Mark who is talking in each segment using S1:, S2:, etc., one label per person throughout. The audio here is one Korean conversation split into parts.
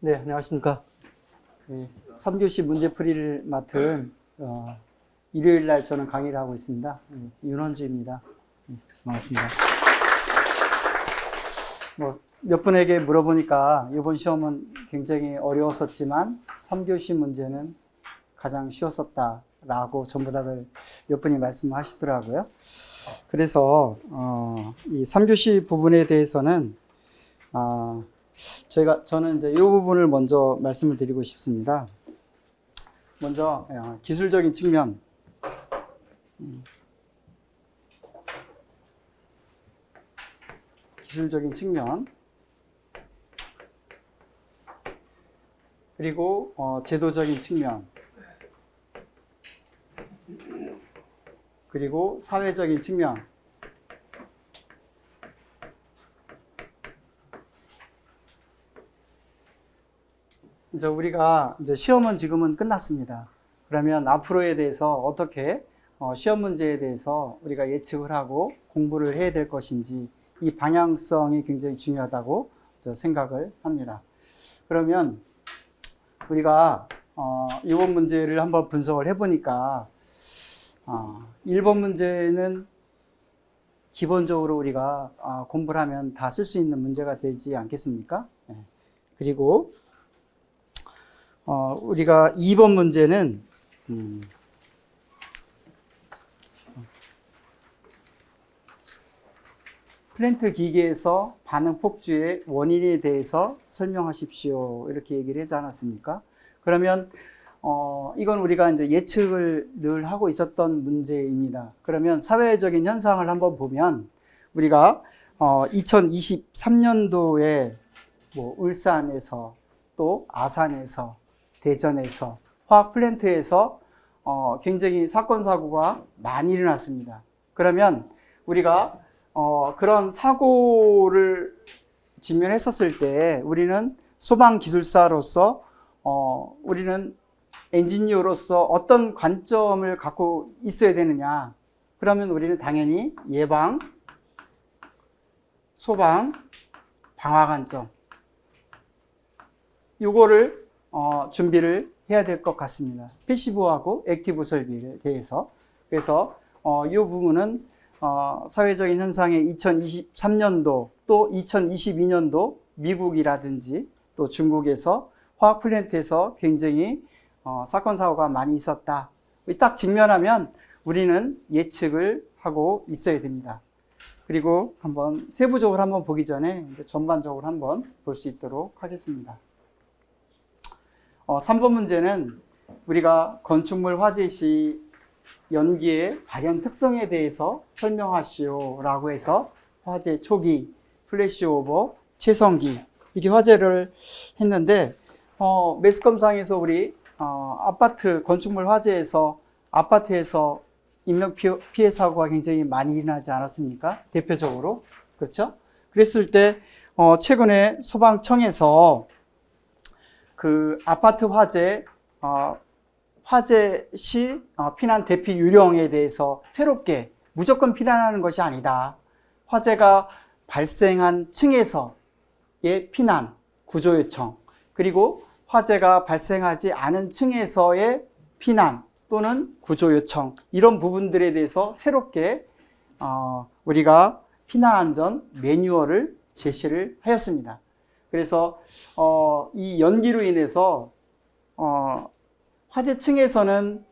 S1: 네, 안녕하십니까. 3교시 문제풀이를 맡은 일요일 날 저는 강의를 하고 있습니다. 윤원주입니다. 반갑습니다. 몇 분에게 물어보니까 이번 시험은 굉장히 어려웠었지만 3교시 문제는 가장 쉬웠었다라고 전부 다들 몇 분이 말씀하시더라고요. 그래서 이 3교시 부분에 대해서는 저는 이제 이 부분을 먼저 말씀을 드리고 싶습니다. 먼저 기술적인 측면, 그리고 제도적인 측면, 그리고 사회적인 측면, 이제 우리가 이제 시험은 지금은 끝났습니다. 그러면 앞으로에 대해서 어떻게 시험 문제에 대해서 우리가 예측을 하고 공부를 해야 될 것인지 이 방향성이 굉장히 중요하다고 생각을 합니다. 그러면 우리가 이번 문제를 한번 분석을 해보니까 1번 문제는 기본적으로 우리가 공부를 하면 다 쓸 수 있는 문제가 되지 않겠습니까? 그리고 우리가 2번 문제는 플랜트 기계에서 반응 폭주의 원인에 대해서 설명하십시오. 이렇게 얘기를 하지 않았습니까? 그러면 이건 우리가 이제 예측을 늘 하고 있었던 문제입니다. 그러면 사회적인 현상을 한번 보면 우리가 2023년도에 뭐 울산에서 또 아산에서 대전에서 화학 플랜트에서 굉장히 사건 사고가 많이 일어났습니다. 그러면 우리가 그런 사고를 직면했었을 때 우리는 소방 기술사로서 우리는 엔지니어로서 어떤 관점을 갖고 있어야 되느냐? 그러면 우리는 당연히 예방, 소방, 방화 관점 요거를 준비를 해야 될 것 같습니다. 패시브하고 액티브 설비에 대해서. 그래서 이 부분은 사회적인 현상의 2023년도 또 2022년도 미국이라든지 또 중국에서 화학 플랜트에서 굉장히 사건 사고가 많이 있었다. 딱 직면하면 우리는 예측을 하고 있어야 됩니다. 그리고 한번 세부적으로 한번 보기 전에 전반적으로 한번 볼 수 있도록 하겠습니다. 3번 문제는 우리가 건축물 화재 시 연기의 발현 특성에 대해서 설명하시오 라고 해서 화재 초기, 플래시오버, 최성기 이렇게 화재를 했는데 매스컴상에서 우리 아파트 건축물 화재에서 아파트에서 인명 피해 사고가 굉장히 많이 일어나지 않았습니까? 대표적으로. 그렇죠? 그랬을 때 최근에 소방청에서 그 아파트 화재 시 피난 대피 요령에 대해서 새롭게 무조건 피난하는 것이 아니다. 화재가 발생한 층에서의 피난, 구조 요청, 그리고 화재가 발생하지 않은 층에서의 피난 또는 구조 요청 이런 부분들에 대해서 새롭게 우리가 피난 안전 매뉴얼을 제시를 하였습니다. 그래서 이 연기로 인해서 화재층에서는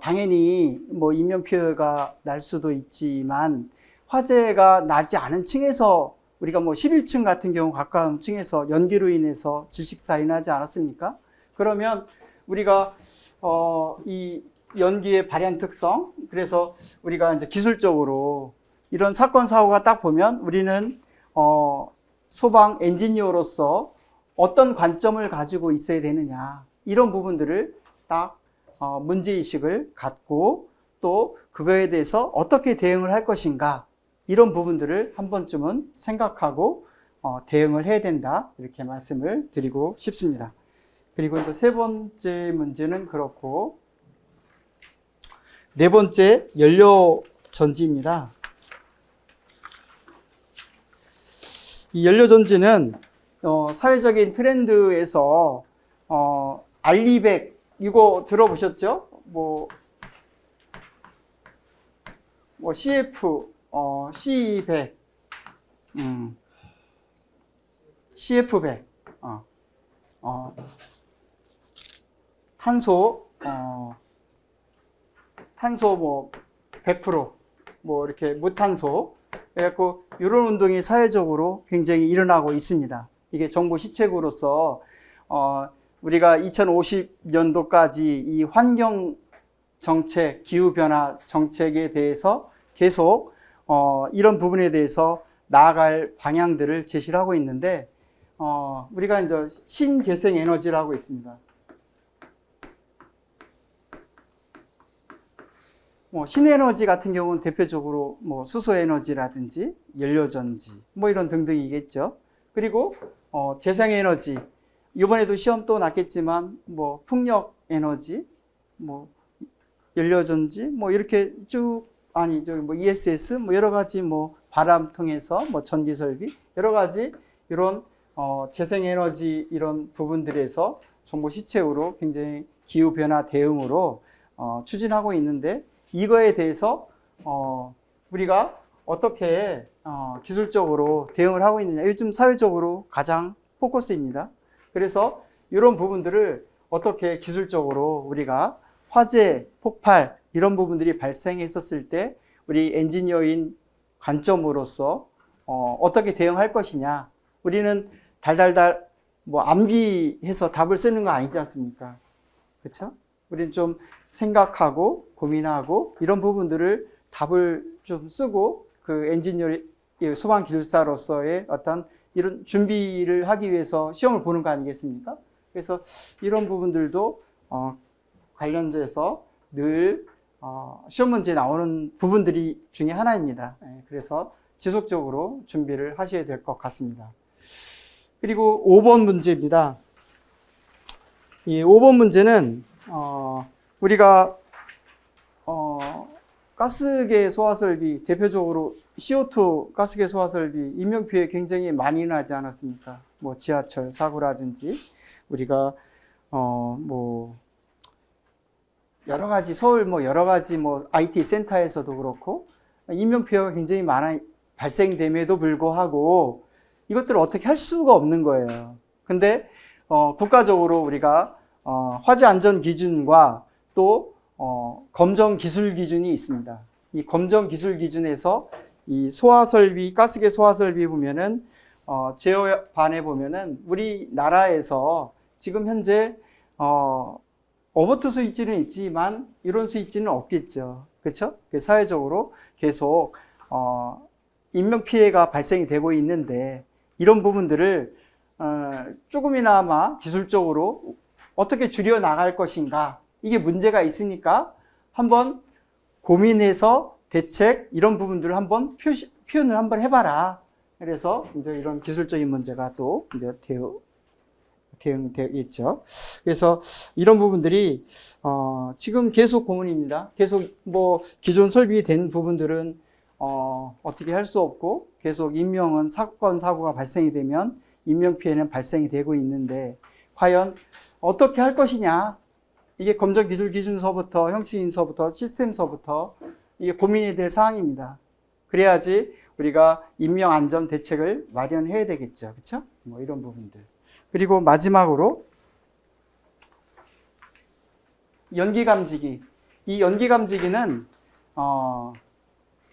S1: 당연히 뭐 인명 피해가 날 수도 있지만 화재가 나지 않은 층에서 우리가 뭐 11층 같은 경우 가까운 층에서 연기로 인해서 질식사가 일어나지 않았습니까? 그러면 우리가 이 연기의 발현 특성, 그래서 우리가 이제 기술적으로 이런 사건 사고가 딱 보면 우리는 소방 엔지니어로서 어떤 관점을 가지고 있어야 되느냐 이런 부분들을 딱 문제의식을 갖고 또 그거에 대해서 어떻게 대응을 할 것인가 이런 부분들을 한 번쯤은 생각하고 대응을 해야 된다 이렇게 말씀을 드리고 싶습니다. 그리고 이제 세 번째 문제는 그렇고 네 번째 연료 전지입니다. 이 연료전지는 사회적인 트렌드에서 알리백 이거 들어보셨죠? 뭐 CF, C200, CF100, 탄소 뭐 100%, 뭐 이렇게 무탄소. 그래갖고 이런 운동이 사회적으로 굉장히 일어나고 있습니다. 이게 정부 시책으로서 우리가 2050년도까지 이 환경 정책, 기후변화 정책에 대해서 계속 이런 부분에 대해서 나아갈 방향들을 제시를 하고 있는데 우리가 이제 신재생 에너지를 하고 있습니다. 신에너지 같은 경우는 대표적으로 수소에너지라든지 연료전지 이런 등등이겠죠. 그리고 재생에너지, 이번에도 시험 또 났겠지만 풍력에너지, 연료전지 이렇게 쭉 ESS 여러 가지 바람 통해서 전기 설비 여러 가지 이런 재생에너지 이런 부분들에서 정부 시책으로 굉장히 기후 변화 대응으로 추진하고 있는데, 이거에 대해서 우리가 어떻게 기술적으로 대응을 하고 있느냐, 요즘 사회적으로 가장 포커스입니다. 그래서 이런 부분들을 어떻게 기술적으로 우리가 화재, 폭발 이런 부분들이 발생했었을 때 우리 엔지니어인 관점으로서 어떻게 대응할 것이냐. 우리는 달달달 암기해서 답을 쓰는 거 아니지 않습니까? 그렇죠? 우리는 좀 생각하고 고민하고 이런 부분들을 답을 좀 쓰고 그 엔지니어 소방기술사로서의 어떤 이런 준비를 하기 위해서 시험을 보는 거 아니겠습니까? 그래서 이런 부분들도 관련돼서 늘 시험 문제에 나오는 부분들이 중에 하나입니다. 그래서 지속적으로 준비를 하셔야 될 것 같습니다. 그리고 5번 문제입니다. 이 5번 문제는 우리가 가스계 소화설비, 대표적으로 CO2 가스계 소화설비 인명피해 굉장히 많이 나지 않았습니까? 지하철 사고라든지 우리가 여러 가지 서울 여러 가지 IT 센터에서도 그렇고 인명피해가 굉장히 많이 발생됨에도 불구하고 이것들을 어떻게 할 수가 없는 거예요. 근데 국가적으로 우리가 화재 안전 기준과 또 검정 기술 기준이 있습니다. 이 검정 기술 기준에서 이 소화설비, 가스계 소화설비 보면은 제어반에 보면은 우리나라에서 지금 현재 오버트 스위치는 있지만 이런 스위치는 없겠죠. 그렇죠? 사회적으로 계속 인명 피해가 발생이 되고 있는데 이런 부분들을 조금이나마 기술적으로 어떻게 줄여 나갈 것인가, 이게 문제가 있으니까 한번 고민해서 대책 이런 부분들을 한번 표현을 한번 해봐라. 그래서 이제 이런 기술적인 문제가 또 이제 대응되어 있죠. 그래서 이런 부분들이 지금 계속 고민입니다. 계속 기존 설비된 부분들은 어떻게 할 수 없고 계속 인명은 사고가 발생이 되면 인명 피해는 발생이 되고 있는데 과연 어떻게 할 것이냐, 이게 검정 기술 기준서부터 형식인서부터 시스템서부터 이게 고민이 될 사항입니다. 그래야지 우리가 인명 안전 대책을 마련해야 되겠죠. 그렇죠? 이런 부분들. 그리고 마지막으로 연기 감지기. 이 연기 감지기는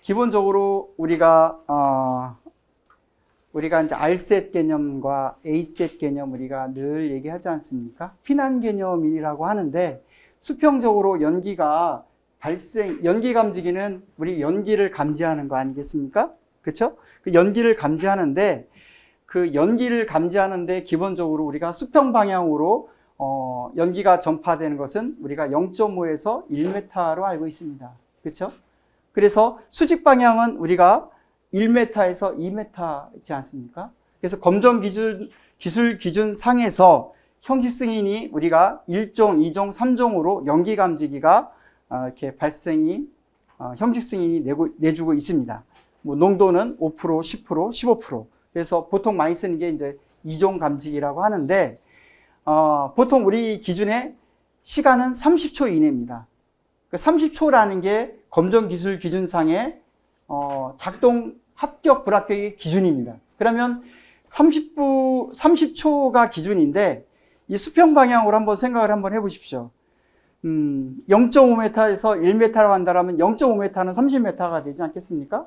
S1: 기본적으로 우리가 이제 R셋 개념과 A셋 개념 우리가 늘 얘기하지 않습니까? 피난 개념이라고 하는데 수평적으로 연기가 연기 감지기는 우리 연기를 감지하는 거 아니겠습니까? 그렇죠? 그 연기를 감지하는데 그 연기를 감지하는데 기본적으로 우리가 수평 방향으로 연기가 전파되는 것은 우리가 0.5에서 1m로 알고 있습니다. 그렇죠? 그래서 수직 방향은 우리가 1m에서 2m이지 않습니까? 그래서 검정 기술 기준 상에서 형식 승인이 우리가 1종, 2종, 3종으로 연기 감지기가 이렇게 형식 승인이 내주고 있습니다. 농도는 5%, 10%, 15%. 그래서 보통 많이 쓰는 게 이제 이종 감지기라고 하는데 보통 우리 기준의 시간은 30초 이내입니다. 30초라는 게 검정기술 기준상의 작동 합격 불합격의 기준입니다. 그러면 30초가 기준인데 이 수평 방향으로 한번 생각을 한번 해보십시오. 0.5m에서 1m라고 한다면 0.5m는 30m가 되지 않겠습니까?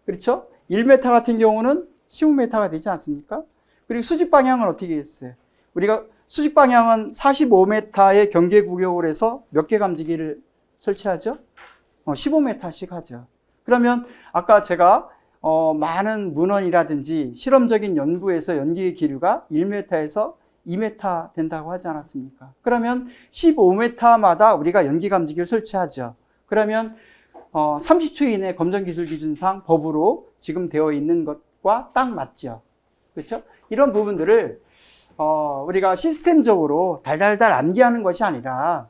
S1: 그렇죠? 1m 같은 경우는 15m가 되지 않습니까? 그리고 수직 방향은 어떻게 했어요? 우리가 수직 방향은 45m의 경계 구역을 해서 몇 개 감지기를 설치하죠? 15m씩 하죠. 그러면 아까 제가 많은 문헌이라든지 실험적인 연구에서 연기의 기류가 1m에서 2m 된다고 하지 않았습니까? 그러면 15m마다 우리가 연기 감지기를 설치하죠. 그러면 30초 이내 검정기술 기준상 법으로 지금 되어 있는 것과 딱 맞죠. 그렇죠? 이런 부분들을 우리가 시스템적으로 달달달 암기하는 것이 아니라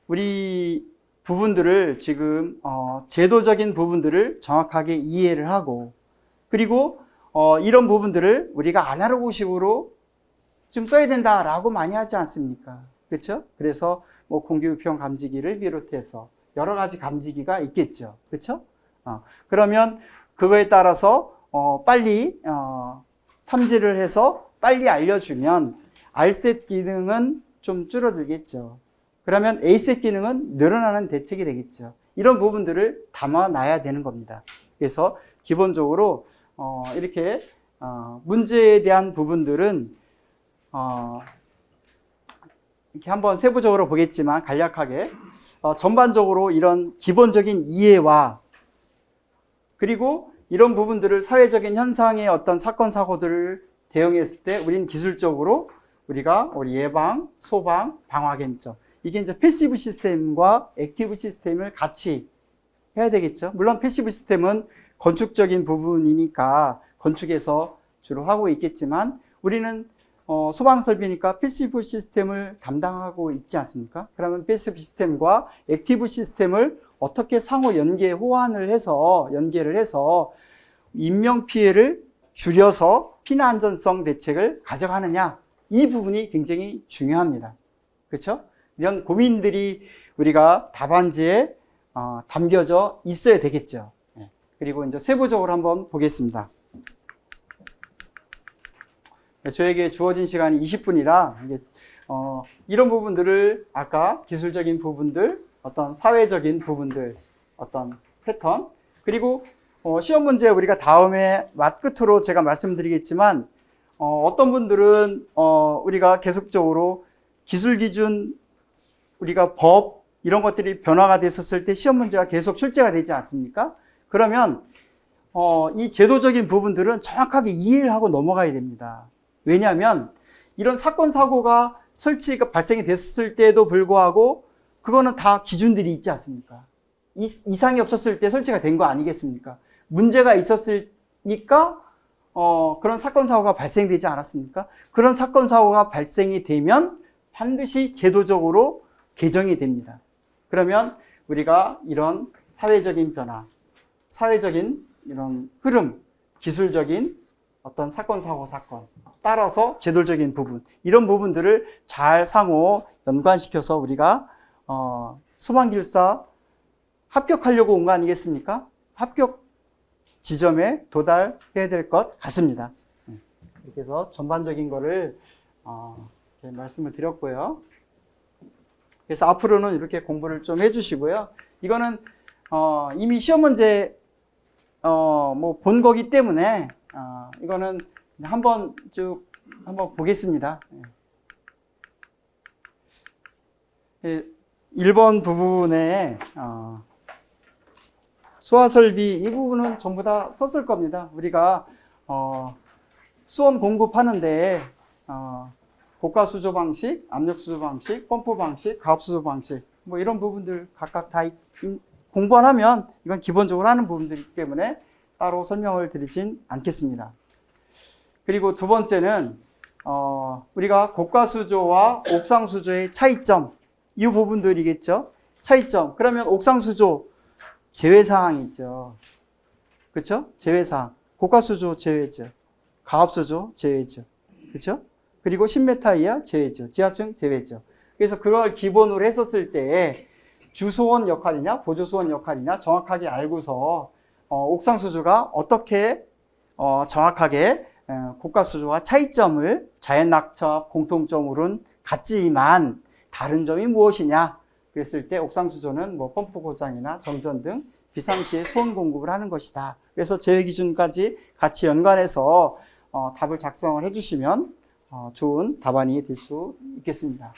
S1: 우리 부분들을 지금 제도적인 부분들을 정확하게 이해를 하고 그리고 이런 부분들을 우리가 아날로그식으로 좀 써야 된다라고 많이 하지 않습니까? 그렇죠? 그래서 뭐 공기우편 감지기를 비롯해서 여러 가지 감지기가 있겠죠. 그렇죠? 그러면 그거에 따라서 빨리 탐지를 해서 빨리 알려주면 R셋 기능은 좀 줄어들겠죠. 그러면 A셋 기능은 늘어나는 대책이 되겠죠. 이런 부분들을 담아놔야 되는 겁니다. 그래서 기본적으로 이렇게 문제에 대한 부분들은 이렇게 한번 세부적으로 보겠지만 간략하게 전반적으로 이런 기본적인 이해와 그리고 이런 부분들을 사회적인 현상의 어떤 사건 사고들을 대응했을 때 우리는 기술적으로 우리가 예방, 소방, 방화개인점 이게 이제 패시브 시스템과 액티브 시스템을 같이 해야 되겠죠. 물론 패시브 시스템은 건축적인 부분이니까 건축에서 주로 하고 있겠지만 우리는 소방 설비니까 패시브 시스템을 담당하고 있지 않습니까? 그러면 패시브 시스템과 액티브 시스템을 어떻게 상호 호환을 해서 연계를 해서 인명 피해를 줄여서 피난 안전성 대책을 가져가느냐 이 부분이 굉장히 중요합니다. 그렇죠? 이런 고민들이 우리가 답안지에 담겨져 있어야 되겠죠. 그리고 이제 세부적으로 한번 보겠습니다. 저에게 주어진 시간이 20분이라 이런 부분들을 아까 기술적인 부분들, 어떤 사회적인 부분들, 어떤 패턴, 그리고 시험 문제 우리가 다음에 맛끝으로 제가 말씀드리겠지만 어떤 분들은 우리가 계속적으로 기술 기준, 우리가 법 이런 것들이 변화가 됐었을 때 시험 문제가 계속 출제가 되지 않습니까? 그러면 이 제도적인 부분들은 정확하게 이해를 하고 넘어가야 됩니다. 왜냐하면 이런 사건 사고가 설치가 발생이 됐을 때도 불구하고 그거는 다 기준들이 있지 않습니까? 이상이 없었을 때 설치가 된 거 아니겠습니까? 문제가 있었으니까 그런 사건 사고가 발생되지 않았습니까? 그런 사건 사고가 발생이 되면 반드시 제도적으로 개정이 됩니다. 그러면 우리가 이런 사회적인 변화, 사회적인 이런 흐름, 기술적인 어떤 사건, 사고, 사건 따라서 제도적인 부분 이런 부분들을 잘 상호 연관시켜서 우리가 소방기술사 합격하려고 온 거 아니겠습니까? 합격 지점에 도달해야 될 것 같습니다. 이렇게 해서 전반적인 거를 이렇게 말씀을 드렸고요. 그래서 앞으로는 이렇게 공부를 좀 해주시고요. 이거는 이미 시험 문제 뭐 본 거기 때문에 이거는 한번 쭉 한번 보겠습니다. 1번 부분에 소화설비 이 부분은 전부 다 썼을 겁니다. 우리가 수온 공급하는데 고가수조 방식, 압력수조 방식, 펌프 방식, 가압수조 방식 뭐 이런 부분들 각각 다 공부를 하면 이건 기본적으로 하는 부분들이기 때문에 따로 설명을 드리진 않겠습니다. 그리고 두 번째는 우리가 고가수조와 옥상수조의 차이점 이 부분들이겠죠. 차이점. 그러면 옥상수조 제외사항이 있죠. 그렇죠? 제외사항. 고가수조 제외죠. 가압수조 제외죠. 그렇죠? 그리고 10m 이하 제외죠. 지하층 제외죠. 그래서 그걸 기본으로 했었을 때 주소원 역할이냐 보조소원 역할이냐 정확하게 알고서 옥상수조가 어떻게 정확하게 고가수조와 차이점을 자연낙차 공통점으로는 같지만 다른 점이 무엇이냐 그랬을 때 옥상수조는 뭐 펌프 고장이나 정전 등 비상시에 수온 공급을 하는 것이다. 그래서 제외 기준까지 같이 연관해서 답을 작성을 해주시면 좋은 답안이 될 수 있겠습니다.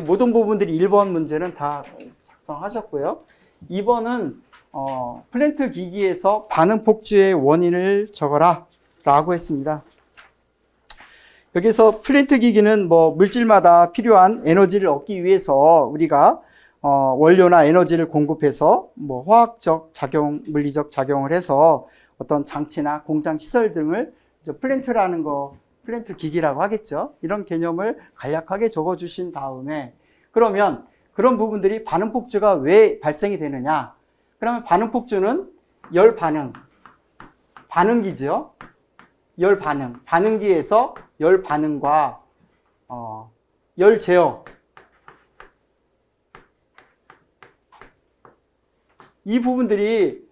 S1: 모든 부분들이 1번 문제는 다 작성하셨고요. 2번은 플랜트 기기에서 반응 폭주의 원인을 적어라 라고 했습니다. 여기서 플랜트 기기는 뭐 물질마다 필요한 에너지를 얻기 위해서 우리가 원료나 에너지를 공급해서 뭐 화학적 작용, 물리적 작용을 해서 어떤 장치나 공장 시설 등을 플랜트라는 거, 플랜트 기기라고 하겠죠. 이런 개념을 간략하게 적어주신 다음에 그러면 그런 부분들이 반응 폭주가 왜 발생이 되느냐? 그러면 반응 폭주는 열 반응, 반응기죠. 열 반응, 반응기에서 열 반응과 열 제어 이 부분들이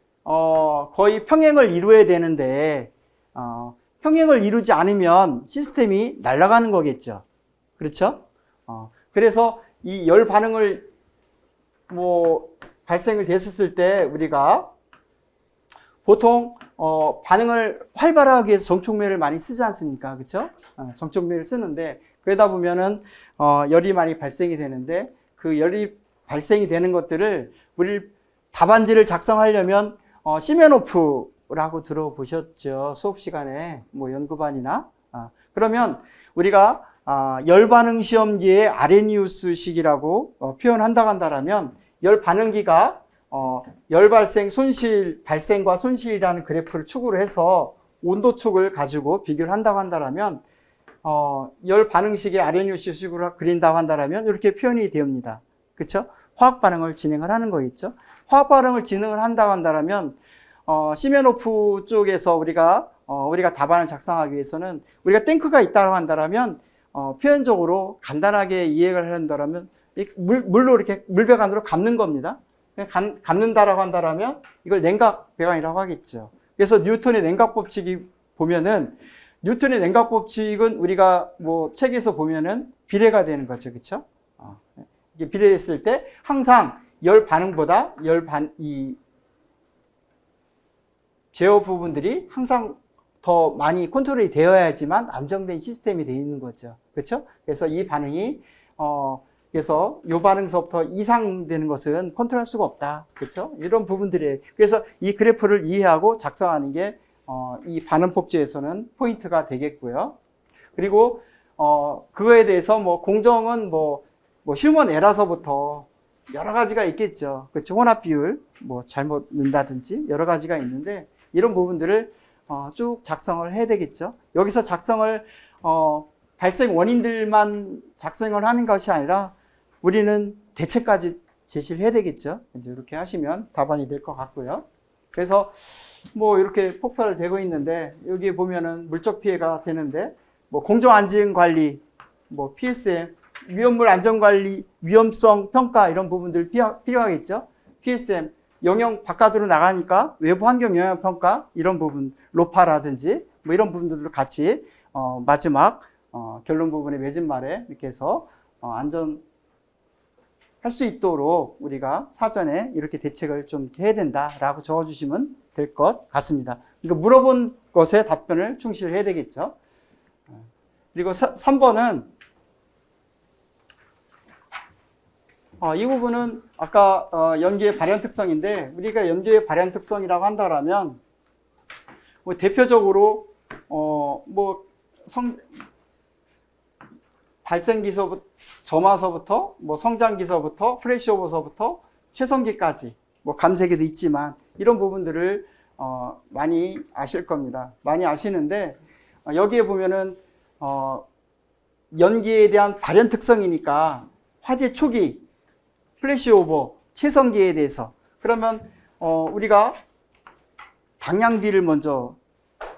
S1: 거의 평행을 이루어야 되는데 평행을 이루지 않으면 시스템이 날아가는 거겠죠. 그렇죠? 그래서 이 열 반응을 발생을 됐었을 때 우리가 보통 반응을 활발하게 위해서 정촉매를 많이 쓰지 않습니까? 그렇죠? 정촉매를 쓰는데 그러다 보면은 열이 많이 발생이 되는데 그 열이 발생이 되는 것들을 우리 답안지를 작성하려면 시메노프라고 들어보셨죠? 수업 시간에 연구반이나 그러면 우리가 열 반응 시험기의 아레니우스식이라고 표현한다고 한다면 열 반응기가 열 발생 손실 발생과 손실이라는 그래프를 축으로 해서 온도 축을 가지고 비교를 한다고 한다면 열 반응식의 아레니우스식으로 그린다고 한다면 이렇게 표현이 됩니다. 그렇죠? 화학 반응을 진행을 하는 거겠죠. 화학 반응을 진행을 한다고 한다면 시메노프 쪽에서 우리가 답안을 작성하기 위해서는 우리가 탱크가 있다고 한다면 표현적으로 간단하게 이해를 한다면 물로 이렇게 물배관 안으로 감는 겁니다. 감는다라고 한다면 이걸 냉각 배관이라고 하겠죠. 그래서 뉴턴의 냉각 법칙이 보면은 뉴턴의 냉각 법칙은 우리가 책에서 보면은 비례가 되는 거죠, 그렇죠? 이게 비례됐을 때 항상 열 반응보다 이 제어 부분들이 항상 더 많이 컨트롤이 되어야지만 안정된 시스템이 되어 있는 거죠, 그렇죠? 그래서 이 반응이 그래서 요 반응서부터 이상되는 것은 컨트롤할 수가 없다. 그렇죠? 이런 부분들이 그래서 이 그래프를 이해하고 작성하는 게 이 반응 폭주에서는 포인트가 되겠고요. 그리고 그거에 대해서 공정은 휴먼 에러서부터 여러 가지가 있겠죠. 그렇죠? 혼합 비율 잘못 넣는다든지 여러 가지가 있는데 이런 부분들을 쭉 작성을 해야 되겠죠. 여기서 작성을 발생 원인들만 작성을 하는 것이 아니라 우리는 대책까지 제시를 해야 되겠죠. 이제 이렇게 하시면 답안이 될 것 같고요. 그래서 이렇게 폭발을 되고 있는데 여기 보면은 물적 피해가 되는데 공정 안전 관리, PSM, 위험물 안전 관리, 위험성 평가 이런 부분들 필요하겠죠. PSM, 영역 바깥으로 나가니까 외부 환경 영향 평가 이런 부분, 로파라든지 이런 부분들도 같이 마지막 결론 부분의 맺은말에 이렇게 해서 안전 할 수 있도록 우리가 사전에 이렇게 대책을 좀 해야 된다라고 적어주시면 될 것 같습니다. 이거 물어본 것에 답변을 충실해야 되겠죠. 그리고 3번은 이 부분은 아까 연기의 발현 특성인데 우리가 연기의 발현 특성이라고 한다면 대표적으로 발생기서부터 점화서부터 성장기서부터 프레시오버서부터 최성기까지 감세기도 있지만 이런 부분들을 많이 아실 겁니다. 많이 아시는데 여기에 보면은 연기에 대한 발현 특성이니까 화재 초기 플래시오버 최성기에 대해서 그러면 우리가 당량비를 먼저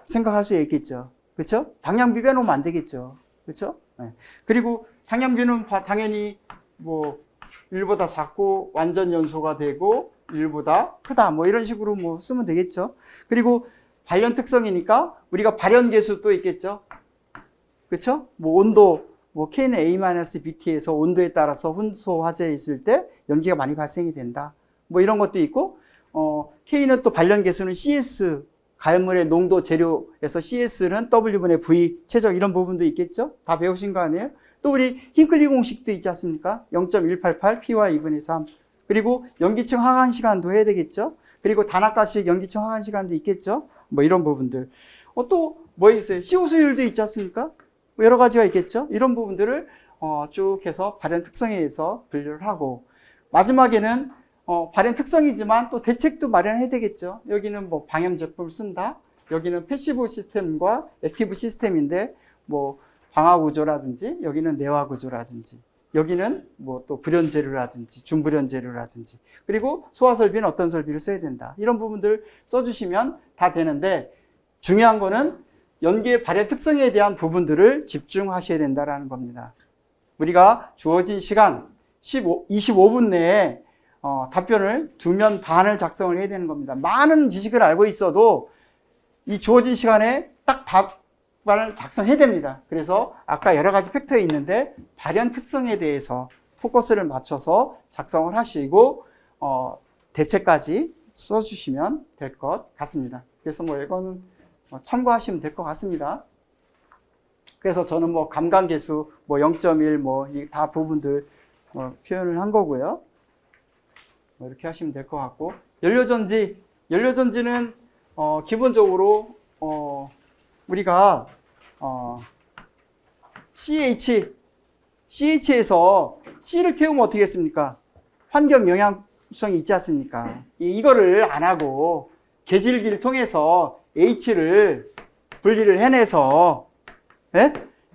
S1: 생각할 수 있겠죠. 그렇죠? 당량비 빼놓으면 안 되겠죠. 그렇죠? 네. 그리고 당량비는 당연히 뭐 1보다 작고 완전 연소가 되고 1보다 크다 뭐 이런 식으로 뭐 쓰면 되겠죠. 그리고 발연 특성이니까 우리가 발연 계수도 있겠죠. 그렇죠? 뭐 온도 뭐 K는 A-BT에서 온도에 따라서 훈소 화재에 있을 때 연기가 많이 발생이 된다. 뭐 이런 것도 있고 K는 또 발연 계수는 CS 가열물의 농도 재료에서 CS는 W분의 V 최적 이런 부분도 있겠죠. 다 배우신 거 아니에요? 또 우리 힌클리 공식도 있지 않습니까? 0.188 P와 2분의 3. 그리고 연기층 하강 시간도 해야 되겠죠. 그리고 단압가식 연기층 하강 시간도 있겠죠. 뭐 이런 부분들. 또 뭐 있어요? CO 수율도 있지 않습니까? 여러 가지가 있겠죠. 이런 부분들을 쭉 해서 발연 특성에 의해서 분류를 하고 마지막에는 발연 특성이지만 또 대책도 마련해야 되겠죠. 여기는 뭐 방염 제품을 쓴다. 여기는 패시브 시스템과 액티브 시스템인데 뭐 방화 구조라든지 여기는 내화 구조라든지 여기는 뭐 또 불연 재료라든지 중불연 재료라든지 그리고 소화 설비는 어떤 설비를 써야 된다. 이런 부분들 써주시면 다 되는데 중요한 거는 연기의 발현 특성에 대한 부분들을 집중하셔야 된다는 겁니다. 우리가 주어진 시간 25분 내에 답변을 2면 반을 작성을 해야 되는 겁니다. 많은 지식을 알고 있어도 이 주어진 시간에 딱 답안을 작성해야 됩니다. 그래서 아까 여러 가지 팩터에 있는데 발현 특성에 대해서 포커스를 맞춰서 작성을 하시고 대체까지 써주시면 될 것 같습니다. 그래서 뭐 이거는 참고하시면 될 것 같습니다. 그래서 저는 뭐 감감계수 뭐 0.1 뭐 이 다 부분들 표현을 한 거고요. 뭐 이렇게 하시면 될 것 같고 연료전지는 기본적으로 우리가 CH에서 C를 태우면 어떻게 했습니까? 환경 영향성이 있지 않습니까? 이거를 안 하고 계질기를 통해서 H를 분리를 해내서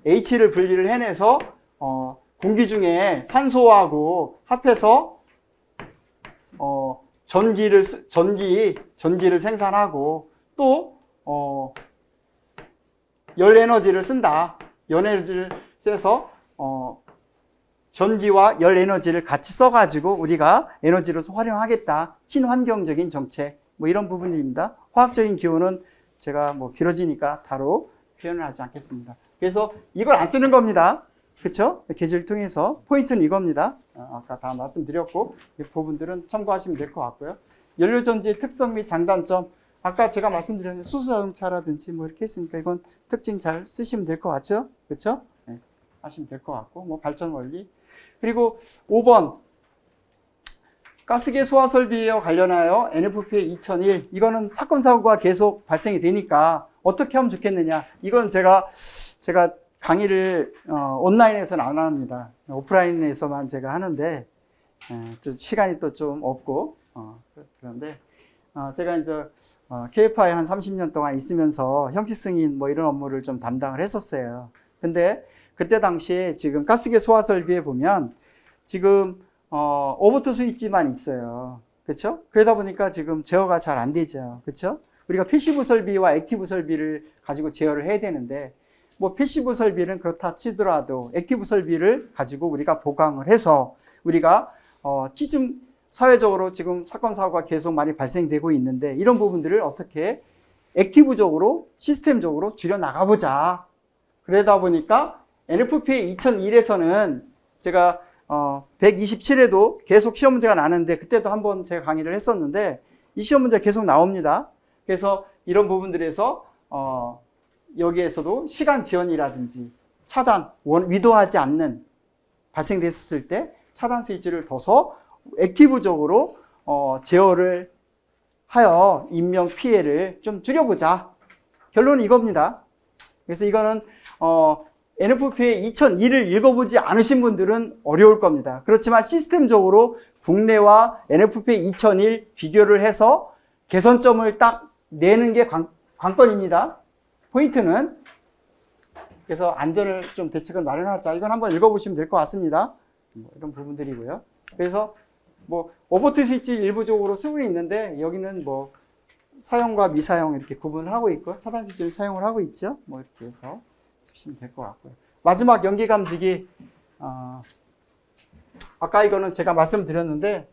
S1: H를 분리를 해내서 공기 중에 산소하고 합해서 전기를 생산하고 또 열 에너지를 쓴다. 열 에너지를 써서 전기와 열 에너지를 같이 써가지고 우리가 에너지로서 활용하겠다. 친환경적인 정책 뭐 이런 부분입니다. 화학적인 기호는 제가 뭐 길어지니까 바로 표현을 하지 않겠습니다. 그래서 이걸 안 쓰는 겁니다. 그렇죠? 계절 통해서 포인트는 이겁니다. 아까 다 말씀드렸고 이 부분들은 참고하시면 될 것 같고요. 연료전지의 특성 및 장단점 아까 제가 말씀드렸는데 수소자동차라든지 뭐 이렇게 했으니까 이건 특징 잘 쓰시면 될 것 같죠? 그렇죠? 네, 하시면 될 것 같고 뭐 발전 원리 그리고 5번 가스계 소화 설비와 관련하여 NFPA 2001 이거는 사건 사고가 계속 발생이 되니까 어떻게 하면 좋겠느냐 이건 제가 강의를 온라인에서는 안 합니다. 오프라인에서만 제가 하는데 시간이 또 좀 없고 그런데 제가 이제 KFI에 한 30년 동안 있으면서 형식 승인 뭐 이런 업무를 좀 담당을 했었어요. 근데 그때 당시에 지금 가스계 소화 설비에 보면 지금 오버트 스위치만 있어요. 그렇죠? 그러다 보니까 지금 제어가 잘 안 되죠. 그렇죠? 우리가 패시브 설비와 액티브 설비를 가지고 제어를 해야 되는데 뭐 패시브 설비는 그렇다 치더라도 액티브 설비를 가지고 우리가 보강을 해서 우리가 지금 사회적으로 지금 사건 사고가 계속 많이 발생되고 있는데 이런 부분들을 어떻게 액티브적으로 시스템적으로 줄여 나가보자. 그러다 보니까 NFPA 2001에서는 제가 127회도 계속 시험 문제가 나는데 그때도 한번 제가 강의를 했었는데 이 시험 문제가 계속 나옵니다. 그래서 이런 부분들에서 여기에서도 시간 지연이라든지 차단, 위도하지 않는 발생됐을 때 차단 스위치를 둬서 액티브적으로 제어를 하여 인명 피해를 좀 줄여보자. 결론은 이겁니다. 그래서 이거는 NFPA 2002를 읽어보지 않으신 분들은 어려울 겁니다. 그렇지만 시스템적으로 국내와 NFPA 2001 비교를 해서 개선점을 딱 내는 게 관건입니다. 포인트는 그래서 안전을 좀 대책을 마련하자. 이건 한번 읽어보시면 될 것 같습니다. 뭐 이런 부분들이고요. 그래서 뭐 오버트 스위치 일부적으로 쓰고 있는데 여기는 뭐 사용과 미사용 이렇게 구분을 하고 있고 차단제를 사용을 하고 있죠. 뭐 이렇게 해서 쓰시면 될 것 같고요. 마지막 연기 감지기 아까 이거는 제가 말씀드렸는데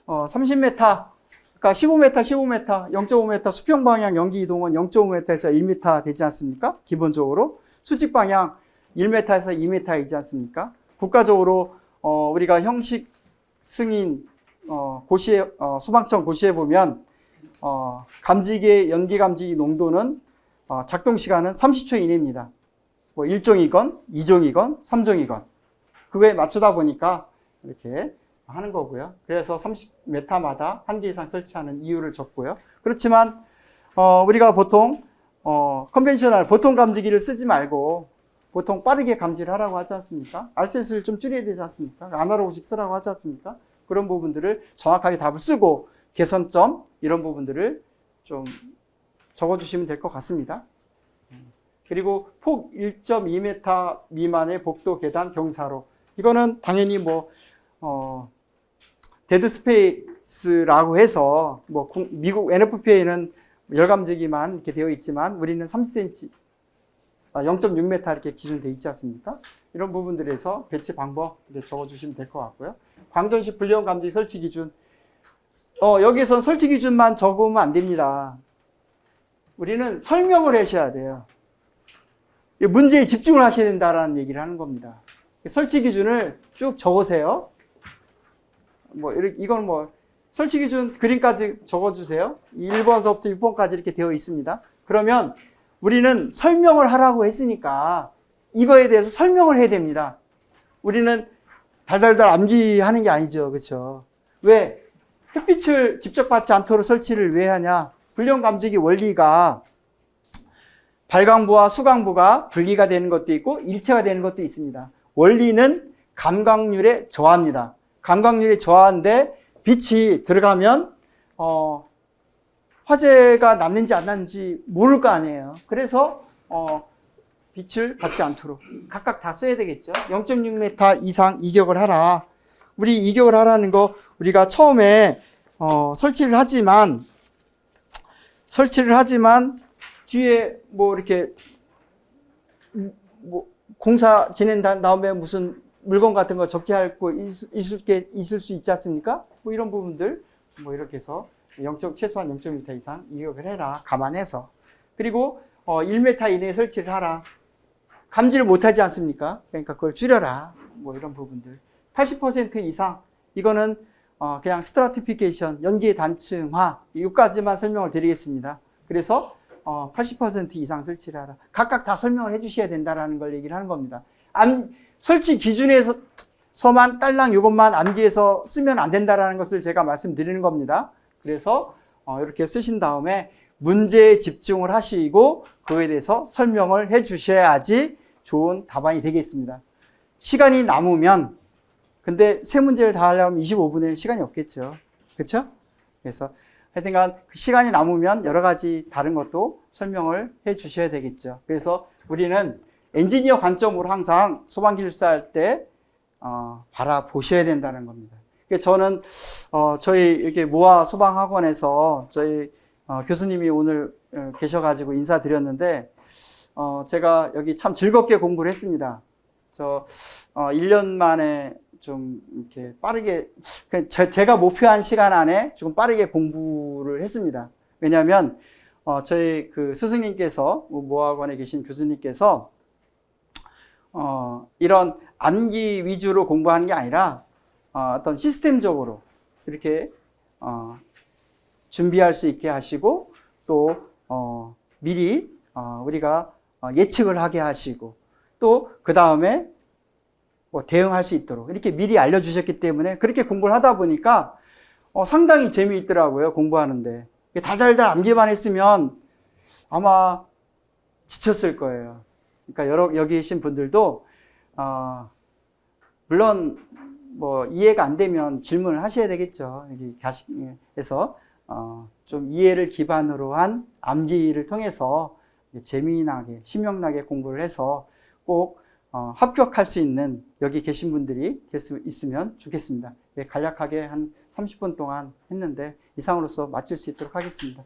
S1: 30m 그러니까 15m, 0.5m 수평 방향 연기 이동은 0.5m에서 1m 되지 않습니까? 기본적으로 수직 방향 1m에서 2m이지 않습니까? 국가적으로 우리가 형식 승인 고시에 소방청 고시에 보면 감지기의 연기 감지기 농도는 작동 시간은 30초 이내입니다. 뭐 1종이건 2종이건 3종이건 그거에 맞추다 보니까 이렇게 하는 거고요. 그래서 30m마다 한 개 이상 설치하는 이유를 적고요. 그렇지만 우리가 보통 컨벤셔널 보통 감지기를 쓰지 말고 보통 빠르게 감지를 하라고 하지 않습니까? RCS를 좀 줄여야 되지 않습니까? 아날로그식 쓰라고 하지 않습니까? 그런 부분들을 정확하게 답을 쓰고 개선점 이런 부분들을 좀 적어주시면 될 것 같습니다. 그리고 폭 1.2m 미만의 복도 계단 경사로 이거는 당연히 뭐 데드 스페이스라고 해서 뭐 미국 NFPA는 열감지기만 이렇게 되어 있지만 우리는 30cm 0.6m 이렇게 기준되어 있지 않습니까? 이런 부분들에서 배치 방법 적어주시면 될 것 같고요. 광전식 불리형 감지기 설치 기준 여기선 설치 기준만 적으면 안 됩니다. 우리는 설명을 하셔야 돼요. 문제에 집중을 하셔야 된다라는 얘기를 하는 겁니다. 설치 기준을 쭉 적으세요. 이건 설치 기준 그림까지 적어주세요. 1번서부터 6번까지 이렇게 되어 있습니다. 그러면 우리는 설명을 하라고 했으니까 이거에 대해서 설명을 해야 됩니다. 우리는 달달달 암기하는 게 아니죠. 그렇죠? 왜? 햇빛을 직접 받지 않도록 설치를 왜 하냐? 불리형 감지기 원리가 발광부와 수광부가 분리가 되는 것도 있고 일체가 되는 것도 있습니다. 원리는 감광률에 저하입니다. 감광률이 저하인데 빛이 들어가면 화재가 났는지 안 났는지 모를 거 아니에요. 그래서 빛을 받지 않도록 각각 다 써야 되겠죠. 0.6m 이상 이격을 하라. 우리 이격을 하라는 거 우리가 처음에 설치를 하지만 뒤에 이렇게 공사 진행 다음에 무슨 물건 같은 거 적재할 거 있을 수 있지 않습니까? 이런 부분들 이렇게 해서 최소한 0.1m 이상 이격을 해라. 감안해서. 그리고 1m 이내에 설치를 하라. 감지를 못하지 않습니까? 그러니까 그걸 줄여라. 이런 부분들. 80% 이상 이거는 그냥 스트라티피케이션, 연기의 단층화 여기까지만 설명을 드리겠습니다. 그래서 80% 이상 설치를 하라. 각각 다 설명을 해주셔야 된다는 걸 얘기를 하는 겁니다. 설치 기준에서만 딸랑 이것만 암기해서 쓰면 안 된다는 것을 제가 말씀드리는 겁니다. 그래서 이렇게 쓰신 다음에 문제에 집중을 하시고 그거에 대해서 설명을 해 주셔야지 좋은 답안이 되겠습니다. 시간이 남으면 근데 세 문제를 다 하려면 25분의 시간이 없겠죠. 그렇죠? 그래서 하여튼간 그 시간이 남으면 여러 가지 다른 것도 설명을 해 주셔야 되겠죠. 그래서 우리는 엔지니어 관점으로 항상 소방기술사 할 때 바라보셔야 된다는 겁니다. 저는 저희 이렇게 모아 소방학원에서 저희 교수님이 오늘 계셔가지고 인사드렸는데 제가 여기 참 즐겁게 공부를 했습니다. 1년 만에 좀 이렇게 빠르게 제가 목표한 시간 안에 조금 빠르게 공부를 했습니다. 왜냐하면 저희 그 스승님께서 모학원에 계신 교수님께서 이런 암기 위주로 공부하는 게 아니라 어떤 시스템적으로 이렇게 준비할 수 있게 하시고 또 미리 우리가 예측을 하게 하시고 또 그 다음에 대응할 수 있도록 이렇게 미리 알려주셨기 때문에 그렇게 공부를 하다 보니까 상당히 재미있더라고요. 공부하는데 달달달 암기만 했으면 아마 지쳤을 거예요. 그러니까 여기 계신 분들도 물론 이해가 안 되면 질문을 하셔야 되겠죠. 그래서 좀 이해를 기반으로 한 암기를 통해서 재미나게 신명나게 공부를 해서 꼭 합격할 수 있는 여기 계신 분들이 될 수 있으면 좋겠습니다. 간략하게 한 30분 동안 했는데 이상으로서 마칠 수 있도록 하겠습니다.